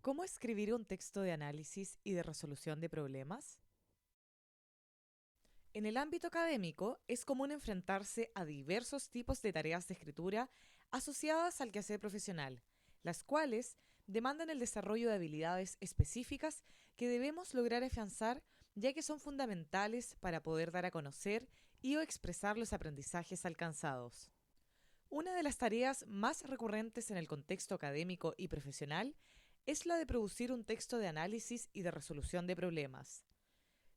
¿Cómo escribir un texto de análisis y de resolución de problemas? En el ámbito académico es común enfrentarse a diversos tipos de tareas de escritura asociadas al quehacer profesional, las cuales demandan el desarrollo de habilidades específicas que debemos lograr afianzar ya que son fundamentales para poder dar a conocer y o expresar los aprendizajes alcanzados. Una de las tareas más recurrentes en el contexto académico y profesional es la de producir un texto de análisis y de resolución de problemas.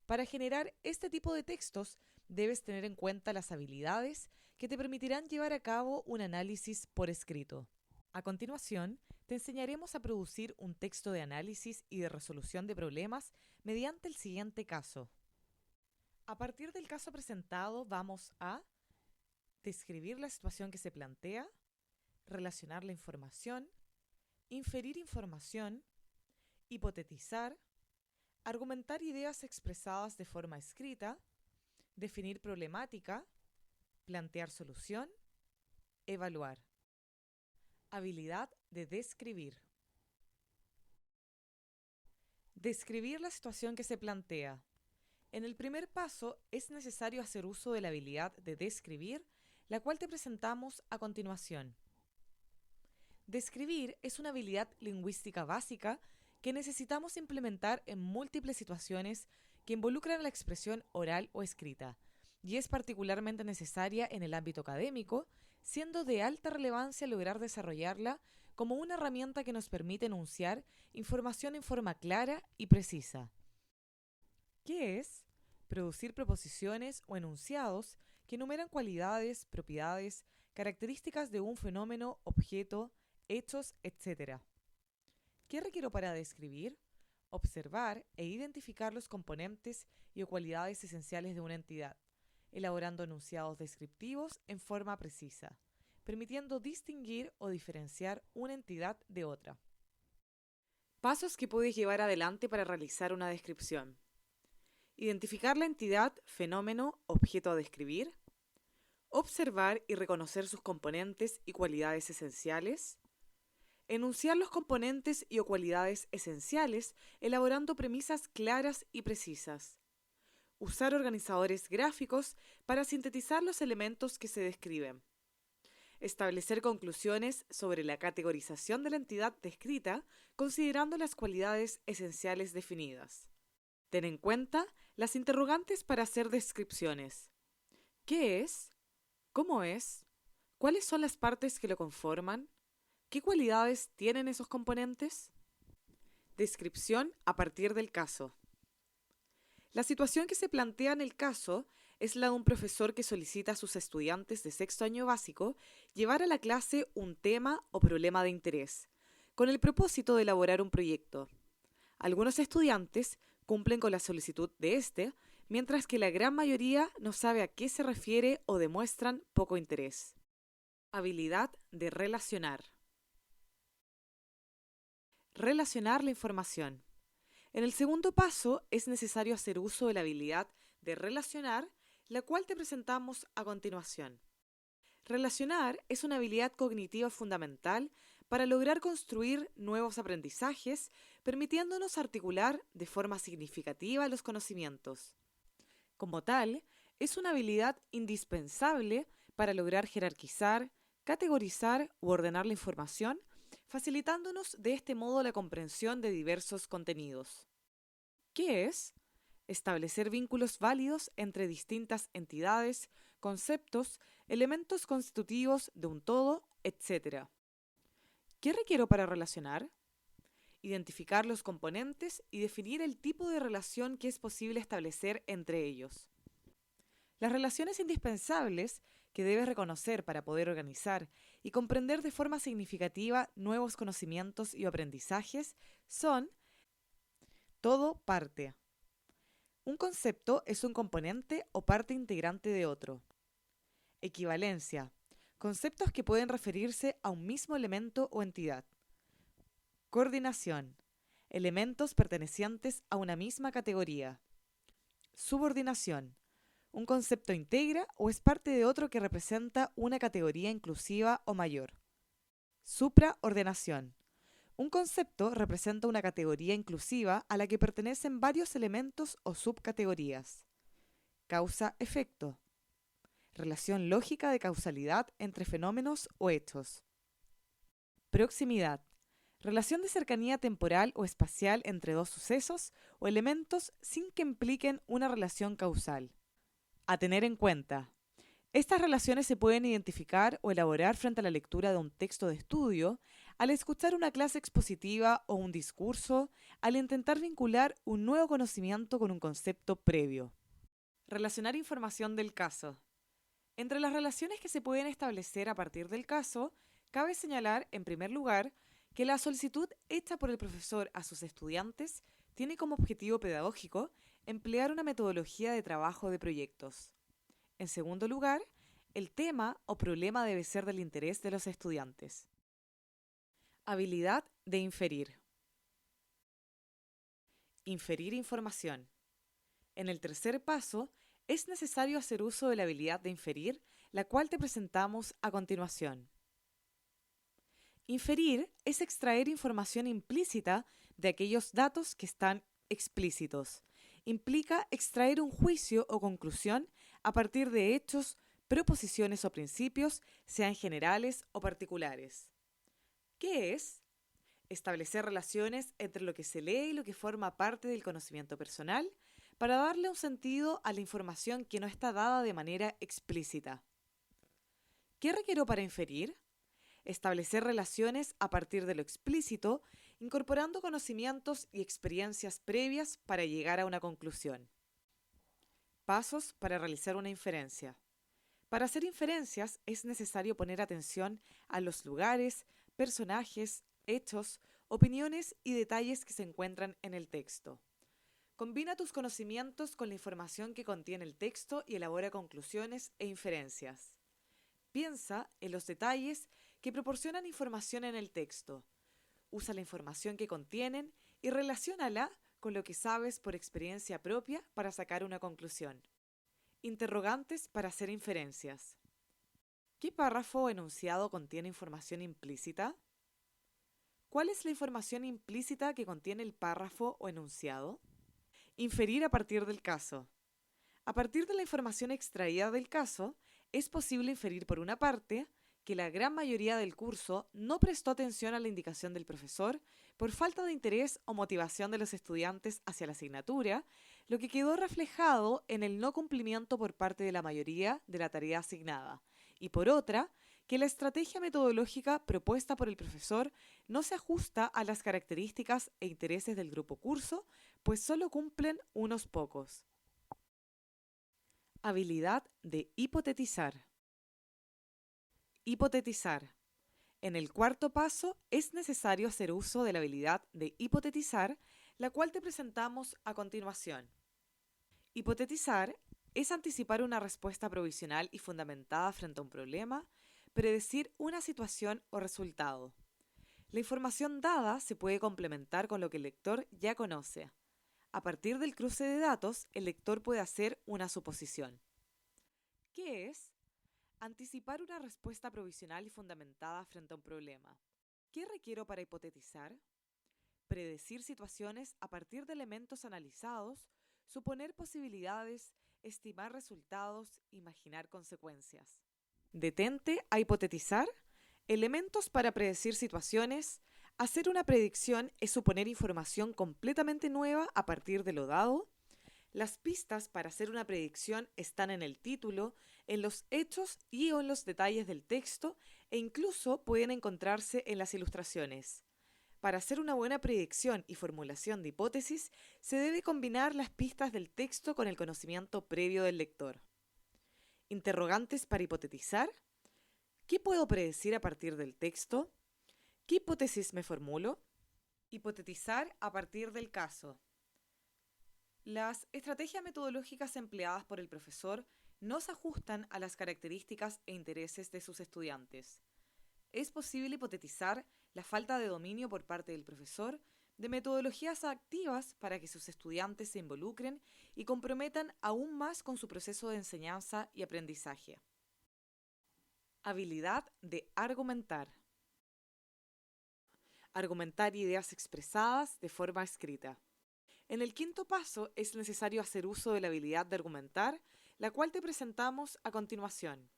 Para generar este tipo de textos, debes tener en cuenta las habilidades que te permitirán llevar a cabo un análisis por escrito. A continuación, te enseñaremos a producir un texto de análisis y de resolución de problemas mediante el siguiente caso. A partir del caso presentado, vamos a describir la situación que se plantea, relacionar la información, inferir información, hipotetizar, argumentar ideas expresadas de forma escrita, definir problemática, plantear solución, evaluar. Habilidad de describir. Describir la situación que se plantea. En el primer paso es necesario hacer uso de la habilidad de describir, la cual te presentamos a continuación. Describir es una habilidad lingüística básica que necesitamos implementar en múltiples situaciones que involucran la expresión oral o escrita, y es particularmente necesaria en el ámbito académico, siendo de alta relevancia lograr desarrollarla como una herramienta que nos permite enunciar información en forma clara y precisa. ¿Qué es? Producir proposiciones o enunciados que enumeran cualidades, propiedades, características de un fenómeno, objeto, hechos, etc. ¿Qué requiero para describir? Observar e identificar los componentes y o cualidades esenciales de una entidad, elaborando enunciados descriptivos en forma precisa, permitiendo distinguir o diferenciar una entidad de otra. Pasos que puedes llevar adelante para realizar una descripción. Identificar la entidad, fenómeno, objeto a describir. Observar y reconocer sus componentes y cualidades esenciales. Enunciar los componentes y o cualidades esenciales, elaborando premisas claras y precisas. Usar organizadores gráficos para sintetizar los elementos que se describen. Establecer conclusiones sobre la categorización de la entidad descrita, considerando las cualidades esenciales definidas. Ten en cuenta las interrogantes para hacer descripciones. ¿Qué es? ¿Cómo es? ¿Cuáles son las partes que lo conforman? ¿Qué cualidades tienen esos componentes? Descripción a partir del caso. La situación que se plantea en el caso es la de un profesor que solicita a sus estudiantes de sexto año básico llevar a la clase un tema o problema de interés, con el propósito de elaborar un proyecto. Algunos estudiantes cumplen con la solicitud de este, mientras que la gran mayoría no sabe a qué se refiere o demuestran poco interés. Habilidad de relacionar. Relacionar la información. En el segundo paso es necesario hacer uso de la habilidad de relacionar, la cual te presentamos a continuación. Relacionar es una habilidad cognitiva fundamental para lograr construir nuevos aprendizajes, permitiéndonos articular de forma significativa los conocimientos. Como tal, es una habilidad indispensable para lograr jerarquizar, categorizar u ordenar la información, facilitándonos de este modo la comprensión de diversos contenidos. ¿Qué es? Establecer vínculos válidos entre distintas entidades, conceptos, elementos constitutivos de un todo, etc. ¿Qué requiero para relacionar? Identificar los componentes y definir el tipo de relación que es posible establecer entre ellos. Las relaciones indispensables que debes reconocer para poder organizar y comprender de forma significativa nuevos conocimientos y aprendizajes son todo parte. Un concepto es un componente o parte integrante de otro. Equivalencia. Conceptos que pueden referirse a un mismo elemento o entidad. Coordinación. Elementos pertenecientes a una misma categoría. Subordinación. Un concepto integra o es parte de otro que representa una categoría inclusiva o mayor. Supraordenación. Un concepto representa una categoría inclusiva a la que pertenecen varios elementos o subcategorías. Causa-efecto. Relación lógica de causalidad entre fenómenos o hechos. Proximidad. Relación de cercanía temporal o espacial entre dos sucesos o elementos sin que impliquen una relación causal. A tener en cuenta. Estas relaciones se pueden identificar o elaborar frente a la lectura de un texto de estudio, al escuchar una clase expositiva o un discurso, al intentar vincular un nuevo conocimiento con un concepto previo. Relacionar información del caso. Entre las relaciones que se pueden establecer a partir del caso, cabe señalar, en primer lugar, que la solicitud hecha por el profesor a sus estudiantes tiene como objetivo pedagógico emplear una metodología de trabajo de proyectos. En segundo lugar, el tema o problema debe ser del interés de los estudiantes. Habilidad de inferir. Inferir información. En el tercer paso, es necesario hacer uso de la habilidad de inferir, la cual te presentamos a continuación. Inferir es extraer información implícita de aquellos datos que están explícitos. Implica extraer un juicio o conclusión a partir de hechos, proposiciones o principios, sean generales o particulares. ¿Qué es? Establecer relaciones entre lo que se lee y lo que forma parte del conocimiento personal para darle un sentido a la información que no está dada de manera explícita. ¿Qué requiero para inferir? Establecer relaciones a partir de lo explícito, incorporando conocimientos y experiencias previas para llegar a una conclusión. Pasos para realizar una inferencia. Para hacer inferencias es necesario poner atención a los lugares, personajes, hechos, opiniones y detalles que se encuentran en el texto. Combina tus conocimientos con la información que contiene el texto y elabora conclusiones e inferencias. Piensa en los detalles que proporcionan información en el texto. Usa la información que contienen y relaciónala con lo que sabes por experiencia propia para sacar una conclusión. Interrogantes para hacer inferencias. ¿Qué párrafo o enunciado contiene información implícita? ¿Cuál es la información implícita que contiene el párrafo o enunciado? Inferir a partir del caso. A partir de la información extraída del caso, es posible inferir por una parte que la gran mayoría del curso no prestó atención a la indicación del profesor por falta de interés o motivación de los estudiantes hacia la asignatura, lo que quedó reflejado en el no cumplimiento por parte de la mayoría de la tarea asignada, y por otra, que la estrategia metodológica propuesta por el profesor no se ajusta a las características e intereses del grupo curso, pues solo cumplen unos pocos. Habilidad de hipotetizar. Hipotetizar. En el cuarto paso es necesario hacer uso de la habilidad de hipotetizar, la cual te presentamos a continuación. Hipotetizar es anticipar una respuesta provisional y fundamentada frente a un problema, predecir una situación o resultado. La información dada se puede complementar con lo que el lector ya conoce. A partir del cruce de datos, el lector puede hacer una suposición. ¿Qué es? Anticipar una respuesta provisional y fundamentada frente a un problema. ¿Qué requiero para hipotetizar? Predecir situaciones a partir de elementos analizados, suponer posibilidades, estimar resultados, imaginar consecuencias. Detente a hipotetizar. Elementos para predecir situaciones. Hacer una predicción es suponer información completamente nueva a partir de lo dado. Las pistas para hacer una predicción están en el título, en los hechos y o en los detalles del texto e incluso pueden encontrarse en las ilustraciones. Para hacer una buena predicción y formulación de hipótesis, se debe combinar las pistas del texto con el conocimiento previo del lector. Interrogantes para hipotetizar. ¿Qué puedo predecir a partir del texto? ¿Qué hipótesis me formulo? Hipotetizar a partir del caso. Las estrategias metodológicas empleadas por el profesor no se ajustan a las características e intereses de sus estudiantes. Es posible hipotetizar la falta de dominio por parte del profesor de metodologías activas para que sus estudiantes se involucren y comprometan aún más con su proceso de enseñanza y aprendizaje. Habilidad de argumentar. Argumentar ideas expresadas de forma escrita. En el quinto paso es necesario hacer uso de la habilidad de argumentar, la cual te presentamos a continuación.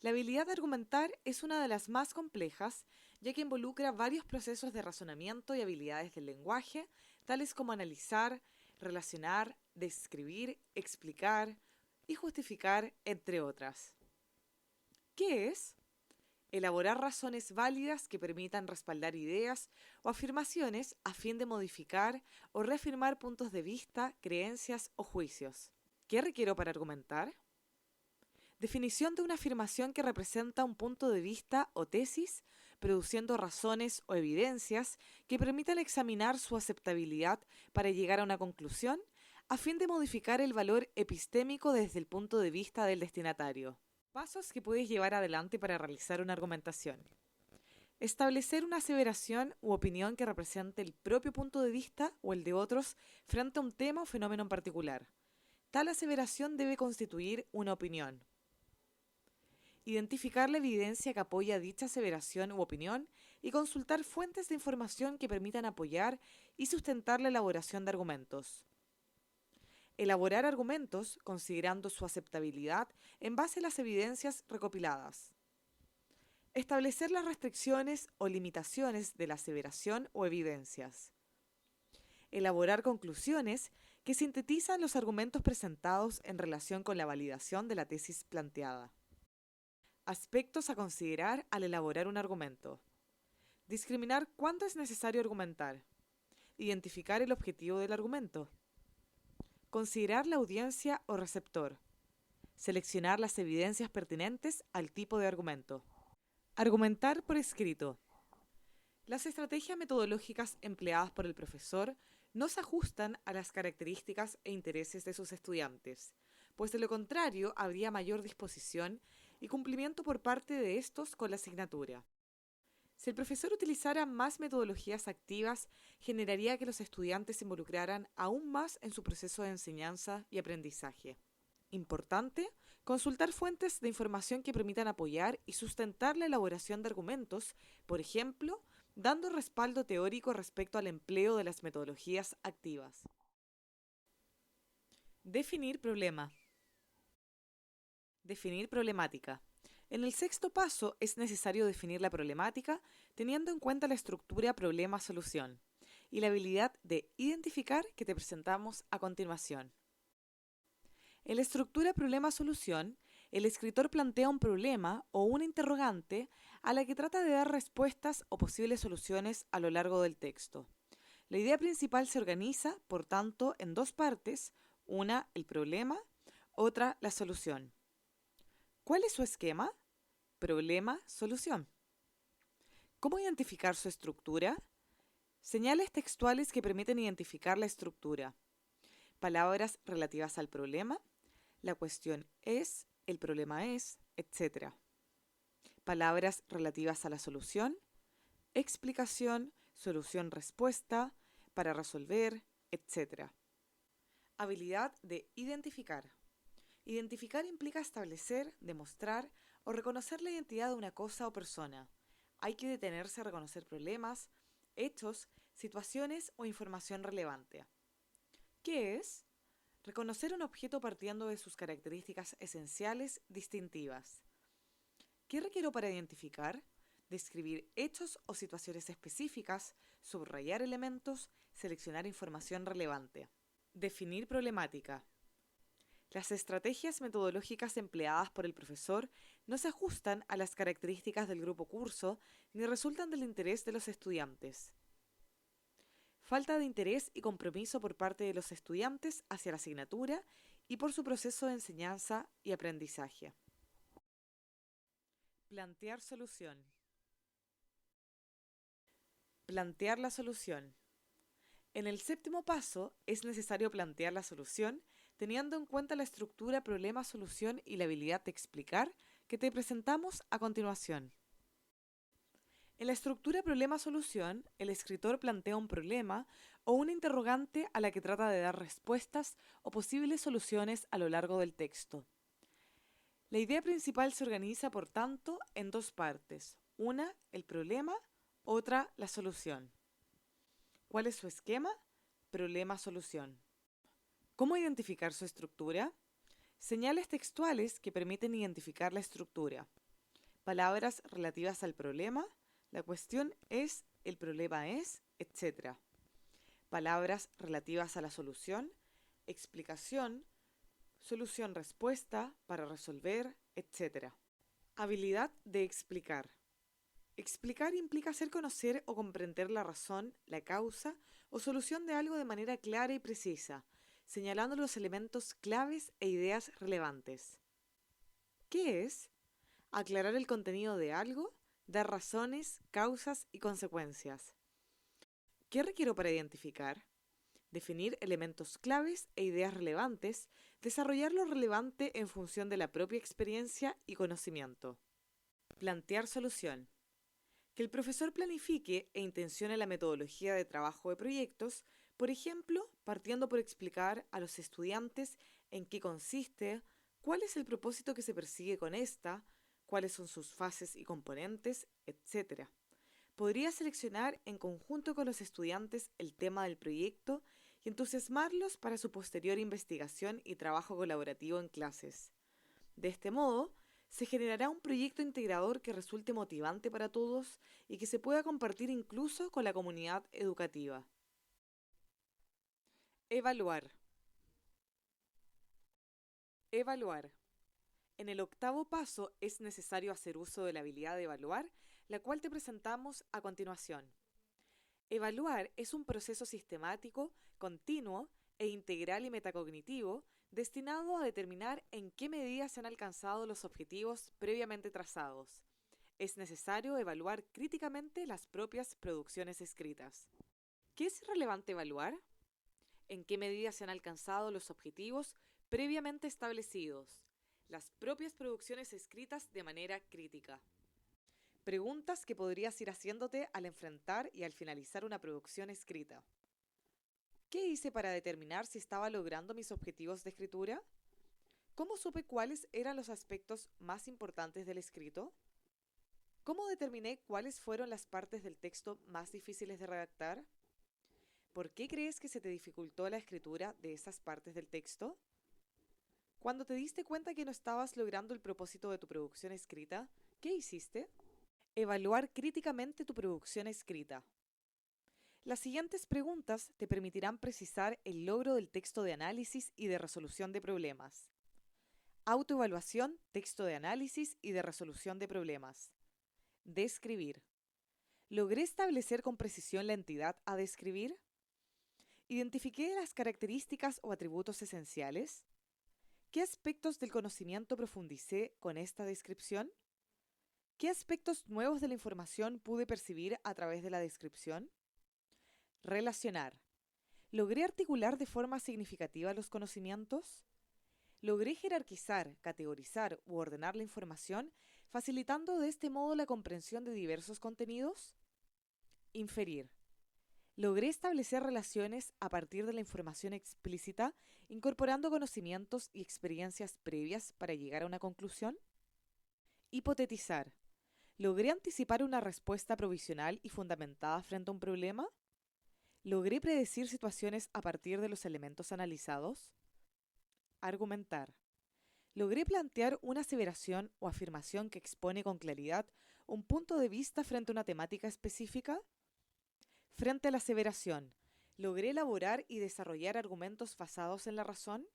La habilidad de argumentar es una de las más complejas, ya que involucra varios procesos de razonamiento y habilidades del lenguaje, tales como analizar, relacionar, describir, explicar y justificar, entre otras. ¿Qué es? Elaborar razones válidas que permitan respaldar ideas o afirmaciones a fin de modificar o reafirmar puntos de vista, creencias o juicios. ¿Qué requiero para argumentar? Definición de una afirmación que representa un punto de vista o tesis, produciendo razones o evidencias que permitan examinar su aceptabilidad para llegar a una conclusión, a fin de modificar el valor epistémico desde el punto de vista del destinatario. Pasos que puedes llevar adelante para realizar una argumentación. Establecer una aseveración u opinión que represente el propio punto de vista o el de otros frente a un tema o fenómeno en particular. Tal aseveración debe constituir una opinión. Identificar la evidencia que apoya dicha aseveración u opinión y consultar fuentes de información que permitan apoyar y sustentar la elaboración de argumentos. Elaborar argumentos considerando su aceptabilidad en base a las evidencias recopiladas. Establecer las restricciones o limitaciones de la aseveración o evidencias. Elaborar conclusiones que sintetizan los argumentos presentados en relación con la validación de la tesis planteada. Aspectos a considerar al elaborar un argumento. Discriminar cuándo es necesario argumentar. Identificar el objetivo del argumento. Considerar la audiencia o receptor. Seleccionar las evidencias pertinentes al tipo de argumento. Argumentar por escrito. Las estrategias metodológicas empleadas por el profesor no se ajustan a las características e intereses de sus estudiantes, pues de lo contrario habría mayor disposición y cumplimiento por parte de estos con la asignatura. Si el profesor utilizara más metodologías activas, generaría que los estudiantes se involucraran aún más en su proceso de enseñanza y aprendizaje. Importante, consultar fuentes de información que permitan apoyar y sustentar la elaboración de argumentos, por ejemplo, dando respaldo teórico respecto al empleo de las metodologías activas. Definir problema. Definir problemática. En el sexto paso es necesario definir la problemática teniendo en cuenta la estructura problema-solución y la habilidad de identificar que te presentamos a continuación. En la estructura problema-solución, el escritor plantea un problema o una interrogante a la que trata de dar respuestas o posibles soluciones a lo largo del texto. La idea principal se organiza, por tanto, en dos partes, una el problema, otra la solución. ¿Cuál es su esquema? Problema, solución. ¿Cómo identificar su estructura? Señales textuales que permiten identificar la estructura. Palabras relativas al problema, la cuestión es, el problema es, etc. Palabras relativas a la solución, explicación, solución-respuesta, para resolver, etc. Habilidad de identificar. Identificar implica establecer, demostrar o reconocer la identidad de una cosa o persona. Hay que detenerse a reconocer problemas, hechos, situaciones o información relevante. ¿Qué es? Reconocer un objeto partiendo de sus características esenciales distintivas. ¿Qué requiero para identificar? Describir hechos o situaciones específicas, subrayar elementos, seleccionar información relevante. Definir problemática. Las estrategias metodológicas empleadas por el profesor no se ajustan a las características del grupo curso ni resultan del interés de los estudiantes. Falta de interés y compromiso por parte de los estudiantes hacia la asignatura y por su proceso de enseñanza y aprendizaje. Plantear solución. Plantear la solución. En el séptimo paso es necesario plantear la solución teniendo en cuenta la estructura problema-solución y la habilidad de explicar que te presentamos a continuación. En la estructura problema-solución, el escritor plantea un problema o una interrogante a la que trata de dar respuestas o posibles soluciones a lo largo del texto. La idea principal se organiza, por tanto, en dos partes. Una, el problema, otra, la solución. ¿Cuál es su esquema? Problema-solución. ¿Cómo identificar su estructura? Señales textuales que permiten identificar la estructura. Palabras relativas al problema, la cuestión es, el problema es, etc. Palabras relativas a la solución, explicación, solución-respuesta, para resolver, etc. Habilidad de explicar. Explicar implica hacer conocer o comprender la razón, la causa o solución de algo de manera clara y precisa, señalando los elementos claves e ideas relevantes. ¿Qué es? Aclarar el contenido de algo, dar razones, causas y consecuencias. ¿Qué requiero para identificar? Definir elementos claves e ideas relevantes, desarrollar lo relevante en función de la propia experiencia y conocimiento. Plantear solución. Que el profesor planifique e intencione la metodología de trabajo de proyectos, por ejemplo, partiendo por explicar a los estudiantes en qué consiste, cuál es el propósito que se persigue con esta, cuáles son sus fases y componentes, etc. Podría seleccionar en conjunto con los estudiantes el tema del proyecto y entusiasmarlos para su posterior investigación y trabajo colaborativo en clases. De este modo, se generará un proyecto integrador que resulte motivante para todos y que se pueda compartir incluso con la comunidad educativa. Evaluar. Evaluar. En el octavo paso es necesario hacer uso de la habilidad de evaluar, la cual te presentamos a continuación. Evaluar es un proceso sistemático, continuo e integral y metacognitivo destinado a determinar en qué medida se han alcanzado los objetivos previamente trazados. Es necesario evaluar críticamente las propias producciones escritas. ¿Qué es relevante evaluar? ¿En qué medida se han alcanzado los objetivos previamente establecidos? Las propias producciones escritas de manera crítica. Preguntas que podrías ir haciéndote al enfrentar y al finalizar una producción escrita. ¿Qué hice para determinar si estaba logrando mis objetivos de escritura? ¿Cómo supe cuáles eran los aspectos más importantes del escrito? ¿Cómo determiné cuáles fueron las partes del texto más difíciles de redactar? ¿Por qué crees que se te dificultó la escritura de esas partes del texto? Cuando te diste cuenta que no estabas logrando el propósito de tu producción escrita, ¿qué hiciste? Evaluar críticamente tu producción escrita. Las siguientes preguntas te permitirán precisar el logro del texto de análisis y de resolución de problemas. Autoevaluación, texto de análisis y de resolución de problemas. Describir. ¿Logré establecer con precisión la entidad a describir? ¿Identifiqué las características o atributos esenciales? ¿Qué aspectos del conocimiento profundicé con esta descripción? ¿Qué aspectos nuevos de la información pude percibir a través de la descripción? Relacionar. ¿Logré articular de forma significativa los conocimientos? ¿Logré jerarquizar, categorizar u ordenar la información, facilitando de este modo la comprensión de diversos contenidos? Inferir. ¿Logré establecer relaciones a partir de la información explícita, incorporando conocimientos y experiencias previas para llegar a una conclusión? Hipotetizar. ¿Logré anticipar una respuesta provisional y fundamentada frente a un problema? ¿Logré predecir situaciones a partir de los elementos analizados? Argumentar. ¿Logré plantear una aseveración o afirmación que expone con claridad un punto de vista frente a una temática específica? Frente a la aseveración, ¿logré elaborar y desarrollar argumentos basados en la razón?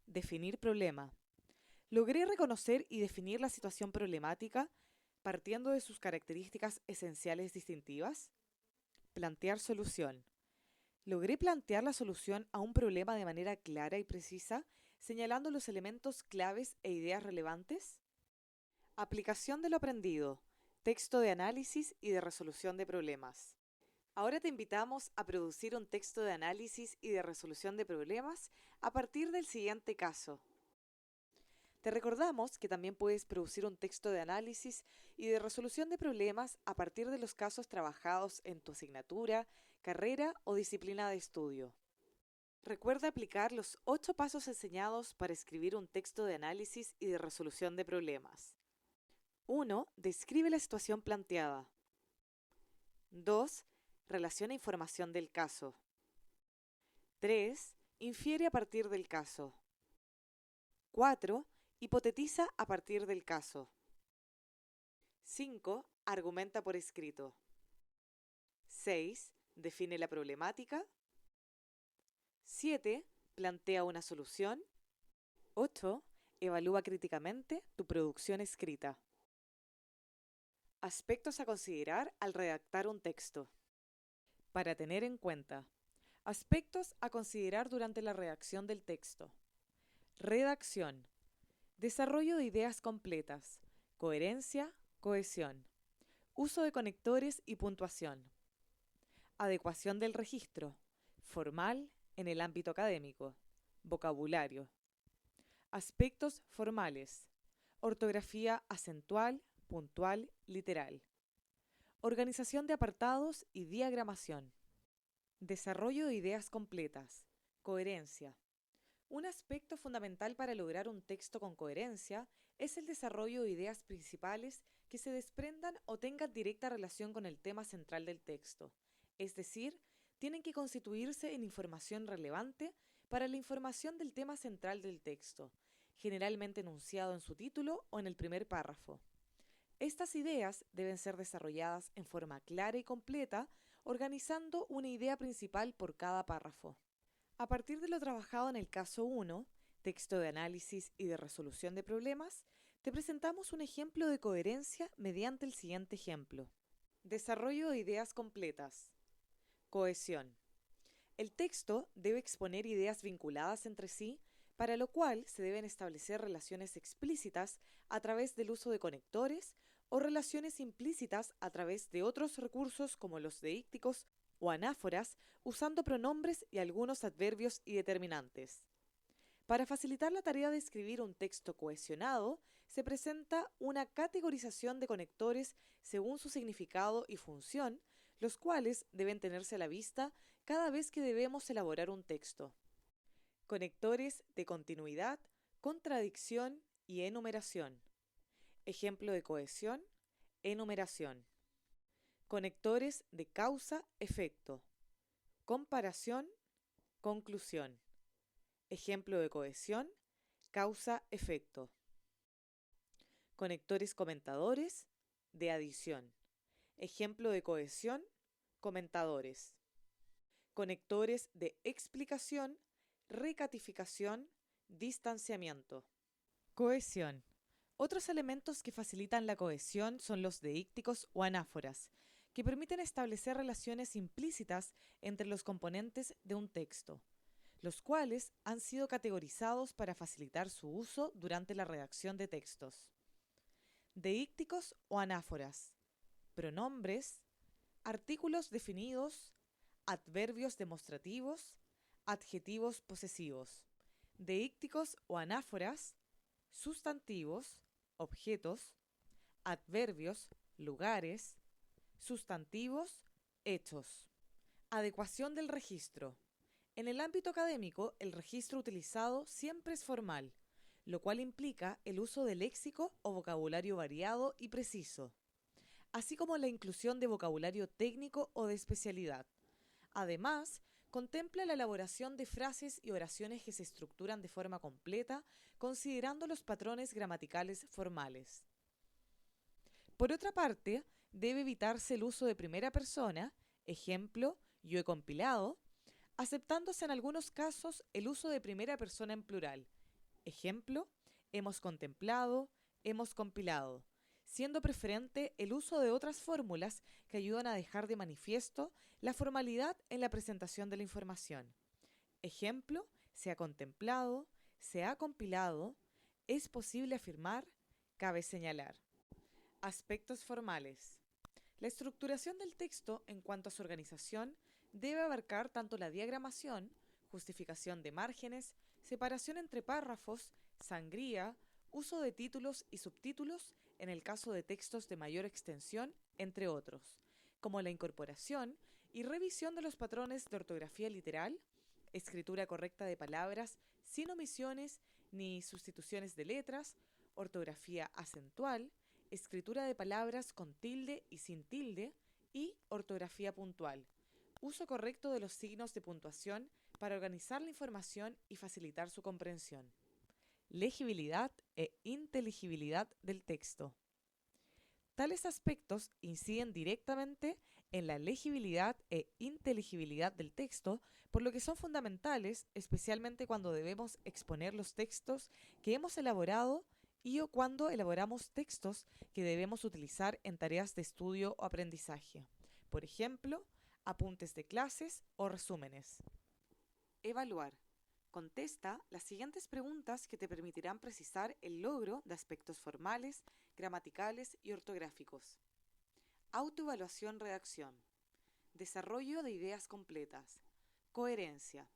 Definir problema. ¿Logré reconocer y definir la situación problemática partiendo de sus características esenciales distintivas? Plantear solución. ¿Logré plantear la solución a un problema de manera clara y precisa, señalando los elementos claves e ideas relevantes? Aplicación de lo aprendido. Texto de análisis y de resolución de problemas. Ahora te invitamos a producir un texto de análisis y de resolución de problemas a partir del siguiente caso. Te recordamos que también puedes producir un texto de análisis y de resolución de problemas a partir de los casos trabajados en tu asignatura, carrera o disciplina de estudio. Recuerda aplicar los 8 pasos enseñados para escribir un texto de análisis y de resolución de problemas. 1. Describe la situación planteada. 2. Relaciona información del caso. 3. Infiere a partir del caso. 4. Hipotetiza a partir del caso. 5. Argumenta por escrito. 6. Define la problemática. 7. Plantea una solución. 8. Evalúa críticamente tu producción escrita. Aspectos a considerar al redactar un texto. Para tener en cuenta. Aspectos a considerar durante la redacción del texto. Redacción. Desarrollo de ideas completas. Coherencia, cohesión. Uso de conectores y puntuación. Adecuación del registro. Formal en el ámbito académico. Vocabulario. Aspectos formales. Ortografía acentual, puntual, literal. Organización de apartados y diagramación. Desarrollo de ideas completas. Coherencia. Un aspecto fundamental para lograr un texto con coherencia es el desarrollo de ideas principales que se desprendan o tengan directa relación con el tema central del texto, es decir, tienen que constituirse en información relevante para la información del tema central del texto, generalmente enunciado en su título o en el primer párrafo. Estas ideas deben ser desarrolladas en forma clara y completa, organizando una idea principal por cada párrafo. A partir de lo trabajado en el caso 1, texto de análisis y de resolución de problemas, te presentamos un ejemplo de coherencia mediante el siguiente ejemplo. Desarrollo de ideas completas. Cohesión. El texto debe exponer ideas vinculadas entre sí, para lo cual se deben establecer relaciones explícitas a través del uso de conectores o relaciones implícitas a través de otros recursos como los deícticos o anáforas, usando pronombres y algunos adverbios y determinantes. Para facilitar la tarea de escribir un texto cohesionado, se presenta una categorización de conectores según su significado y función, los cuales deben tenerse a la vista cada vez que debemos elaborar un texto. Conectores de continuidad, contradicción y enumeración. Ejemplo de cohesión, enumeración. Conectores de causa-efecto. Comparación, conclusión. Ejemplo de cohesión, causa-efecto. Conectores comentadores, de adición. Ejemplo de cohesión, comentadores. Conectores de explicación, recatificación, distanciamiento. Cohesión. Otros elementos que facilitan la cohesión son los deícticos o anáforas, que permiten establecer relaciones implícitas entre los componentes de un texto, los cuales han sido categorizados para facilitar su uso durante la redacción de textos. Deícticos o anáforas. Pronombres, artículos definidos, adverbios demostrativos, adjetivos posesivos. Deícticos o anáforas, sustantivos, objetos, adverbios, lugares, sustantivos, hechos. Adecuación del registro. En el ámbito académico, el registro utilizado siempre es formal, lo cual implica el uso de léxico o vocabulario variado y preciso, así como la inclusión de vocabulario técnico o de especialidad. Además, contempla la elaboración de frases y oraciones que se estructuran de forma completa, considerando los patrones gramaticales formales. Por otra parte, debe evitarse el uso de primera persona, ejemplo, yo he compilado, aceptándose en algunos casos el uso de primera persona en plural, ejemplo, hemos contemplado, hemos compilado, siendo preferente el uso de otras fórmulas que ayudan a dejar de manifiesto la formalidad en la presentación de la información. Ejemplo, se ha contemplado, se ha compilado, es posible afirmar, cabe señalar. Aspectos formales. La estructuración del texto en cuanto a su organización debe abarcar tanto la diagramación, justificación de márgenes, separación entre párrafos, sangría, uso de títulos y subtítulos en el caso de textos de mayor extensión, entre otros, como la incorporación y revisión de los patrones de ortografía literal, escritura correcta de palabras sin omisiones ni sustituciones de letras, ortografía acentual, escritura de palabras con tilde y sin tilde y ortografía puntual, Uso correcto de los signos de puntuación para organizar la información y facilitar su comprensión. Legibilidad e inteligibilidad del texto. Tales aspectos inciden directamente en la legibilidad e inteligibilidad del texto, por lo que son fundamentales, especialmente cuando debemos exponer los textos que hemos elaborado y o cuando elaboramos textos que debemos utilizar en tareas de estudio o aprendizaje. Por ejemplo, apuntes de clases o resúmenes. Evaluar. Contesta las siguientes preguntas que te permitirán precisar el logro de aspectos formales, gramaticales y ortográficos. Autoevaluación-redacción. Desarrollo de ideas completas. Coherencia.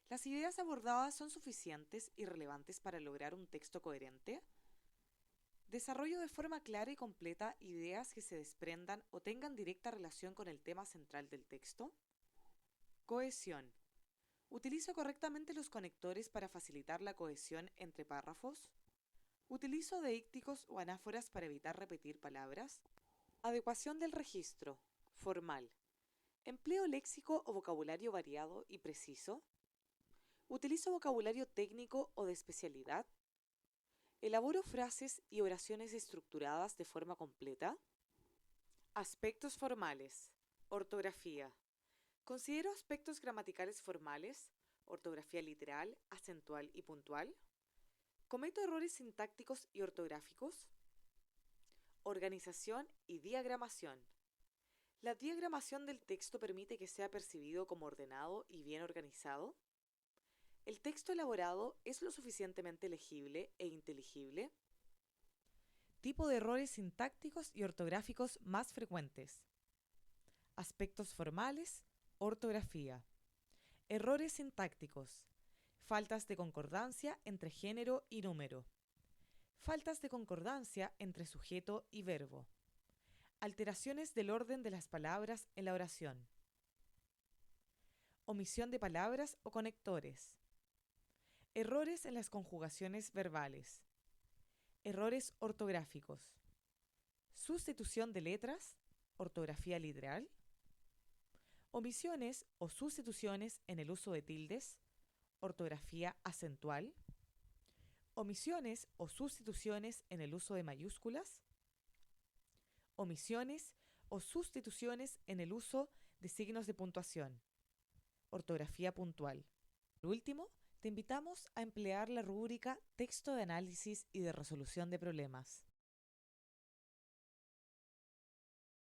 ¿Las ideas abordadas son suficientes y relevantes para lograr un texto coherente? Desarrollo de forma clara y completa ideas que se desprendan o tengan directa relación con el tema central del texto. Cohesión. ¿Utilizo correctamente los conectores para facilitar la cohesión entre párrafos? ¿Utilizo deícticos o anáforas para evitar repetir palabras? Adecuación del registro. Formal. ¿Empleo léxico o vocabulario variado y preciso? ¿Utilizo vocabulario técnico o de especialidad? ¿Elaboro frases y oraciones estructuradas de forma completa? Aspectos formales. Ortografía. ¿Considero aspectos gramaticales formales, ortografía literal, acentual y puntual? ¿Cometo errores sintácticos y ortográficos? Organización y diagramación. ¿La diagramación del texto permite que sea percibido como ordenado y bien organizado? ¿El texto elaborado es lo suficientemente legible e inteligible? Tipo de errores sintácticos y ortográficos más frecuentes. Aspectos formales, ortografía. Errores sintácticos. Faltas de concordancia entre género y número. Faltas de concordancia entre sujeto y verbo. Alteraciones del orden de las palabras en la oración. Omisión de palabras o conectores. Errores en las conjugaciones verbales. Errores ortográficos. Sustitución de letras, ortografía literal. Omisiones o sustituciones en el uso de tildes, ortografía acentual. Omisiones o sustituciones en el uso de mayúsculas. Omisiones o sustituciones en el uso de signos de puntuación, ortografía puntual. Por último, te invitamos a emplear la rúbrica Texto de análisis y de resolución de problemas.